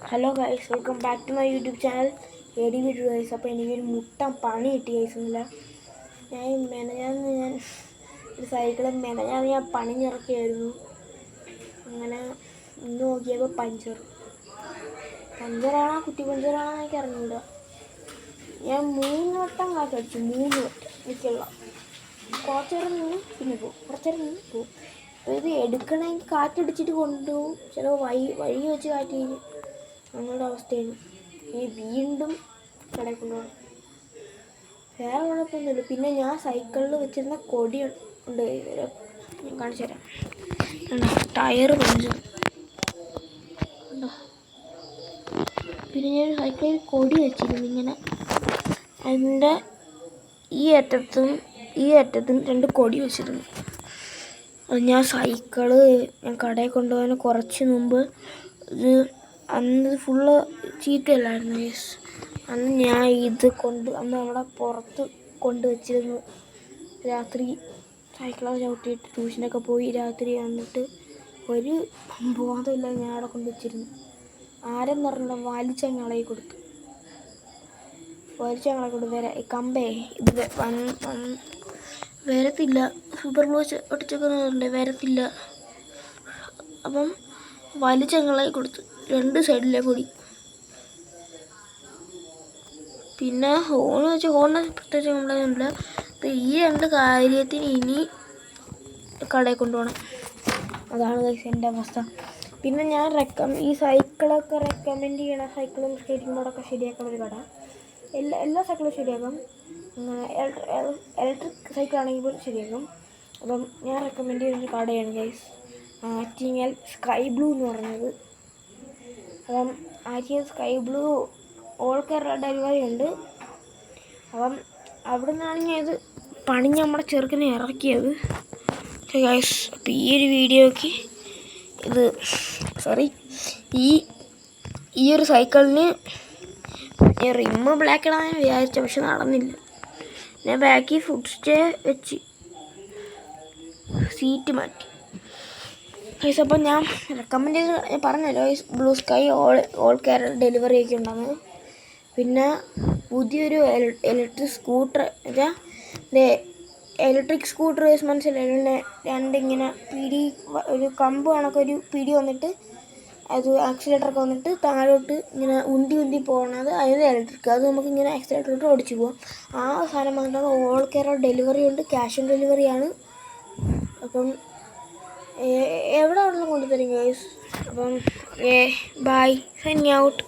Hello guys, welcome back to my YouTube channel AD video guys. അപ്പോൾ എനിക്കൊരു മുട്ടം പണി കിട്ടി ഗൈസൊന്നുമില്ല. ഞാൻ ഒരു സൈക്കിള് ഞാൻ പണിഞ്ഞിറക്കിയായിരുന്നു. അങ്ങനെ ഇന്ന് നോക്കിയപ്പോൾ പഞ്ചറാണോ കുറ്റി പഞ്ചറാണോ എനിക്ക് അറിഞ്ഞില്ല. ഞാൻ 3 വട്ടം കാറ്റടിച്ചു, 3 വട്ടം എനിക്കുള്ള. കുറച്ചേരം നിന്ന് പിന്നെ പോകും, കുറച്ചേരം നിന്ന് പോകും. അപ്പോൾ ഇത് എടുക്കണമെങ്കിൽ കാറ്റടിച്ചിട്ട് കൊണ്ടുപോകും, ചിലപ്പോൾ വഴി വെച്ച് കാറ്റ് കഴിഞ്ഞ് ഞങ്ങളുടെ അവസ്ഥയാണ്. ഈ വീണ്ടും കടയിൽ കൊണ്ടുപോകണം. വേറെ കുഴപ്പമൊന്നുമില്ല. പിന്നെ ഞാൻ സൈക്കിളിൽ വെച്ചിരുന്ന കൊടി ഉണ്ട്, ഞാൻ കാണിച്ചു തരാം. Tyre puncture. പിന്നെ ഞാൻ സൈക്കിളിൽ കൊടി വെച്ചിരുന്നു ഇങ്ങനെ. അതിൻ്റെ ഈ അറ്റത്തും 2 കൊടി വെച്ചിരുന്നു. അത് ഞാൻ കടയിൽ കൊണ്ടുപോകാൻ കുറച്ച് മുമ്പ് അന്ന് ഫുള്ള് ചീത്തയല്ലായിരുന്നു യെസ്. അന്ന് ഞാൻ അന്ന് അവിടെ പുറത്ത് കൊണ്ടുവച്ചിരുന്നു. രാത്രി സൈക്കിളൊക്കെ ചവിട്ടിയിട്ട് ട്യൂഷനൊക്കെ പോയി രാത്രി വന്നിട്ട് ഒരു ബോധമില്ല ഞാൻ അവിടെ കൊണ്ടുവച്ചിരുന്നു. ആരെന്ന് പറഞ്ഞാൽ വലിച്ചങ്ങളെ കൊടുത്തു. കമ്പേ ഇത് വരത്തില്ല. സൂപ്പർ ഗ്ലൂ ഒട്ടിച്ചൊക്കെ വരത്തില്ല. അപ്പം വലിച്ചങ്ങളായി കൊടുത്തു 2 സൈഡിലെ കൂടി. പിന്നെ ഹോണിന് പ്രത്യേകിച്ച് കംപ്ലൈൻ്റ് ഒന്നുമില്ല. അപ്പം ഈ 2 കാര്യത്തിന് ഇനി കടയിൽ കൊണ്ടുപോകണം. അതാണ് എൻ്റെ അവസ്ഥ. പിന്നെ ഞാൻ ഈ സൈക്കിളൊക്കെ റെക്കമെൻഡ് ചെയ്യണ സൈക്കിളും സ്കേറ്റിംഗ് ബോർഡൊക്കെ ശരിയാക്കുന്ന ഒരു കട. എല്ലാ സൈക്കിളും ശരിയാക്കും. ഇലക്ട്രിക് സൈക്കിളാണെങ്കിൽ പോലും ശരിയാക്കും. അപ്പം ഞാൻ റെക്കമെൻഡ് ചെയ്യുന്നൊരു കടയാണ് ഗൈസ്, ആറ്റിങ്ങൽ സ്കൈ ബ്ലൂ എന്ന് പറയുന്നത്. അപ്പം Attingal sky blue all Kerala delivery ഉണ്ട്. അപ്പം അവിടെ നിന്നാണ് ഞാൻ ഇത് പണിഞ്ഞ് നമ്മുടെ ചെറുക്കനെ ഇറക്കിയത് ഗൈസ്. അപ്പം ഈ ഒരു വീഡിയോയ്ക്ക് ഈ ഒരു സൈക്കിളിന് ഞാൻ റിമ്മ് ബ്ലാക്ക് ഇടാൻ വിചാരിച്ച, പക്ഷെ നടന്നില്ല. ഞാൻ ബാക്കിൽ ഫുഡ് സ്റ്റേ വെച്ച് സീറ്റ് മാറ്റി ഗൈസ്. അപ്പം ഞാൻ റെക്കമെൻഡ് ചെയ്ത് ഞാൻ പറഞ്ഞല്ലോ blue sky all Kerala delivery ഒക്കെ ഉണ്ടെന്ന്. പിന്നെ പുതിയൊരു ഇലക്ട്രിക് സ്കൂട്ടർ മനസ്സിലായി. 2 ഇങ്ങനെ ഒരു കമ്പ് കണക്കൊരു പിടി വന്നിട്ട് അത് ആക്സിലേറ്ററൊക്കെ വന്നിട്ട് താഴോട്ട് ഇങ്ങനെ ഉന്തി പോകണത്. അതിന് ഇലക്ട്രിക്, അത് നമുക്കിങ്ങനെ ആക്സിലേറ്ററിട്ട് ഓടിച്ചു പോകാം. ആ സാധനം വന്നിട്ടാണ്. ഓൾ കേരള ഡെലിവറി ഉണ്ട്, ക്യാഷ് ഓൺ ഡെലിവറിയാണ്. അപ്പം എവിടെ കൊണ്ടുതരും ഗൈസ്. അപ്പം ബൈ, സൈനിങ് ഔട്ട്.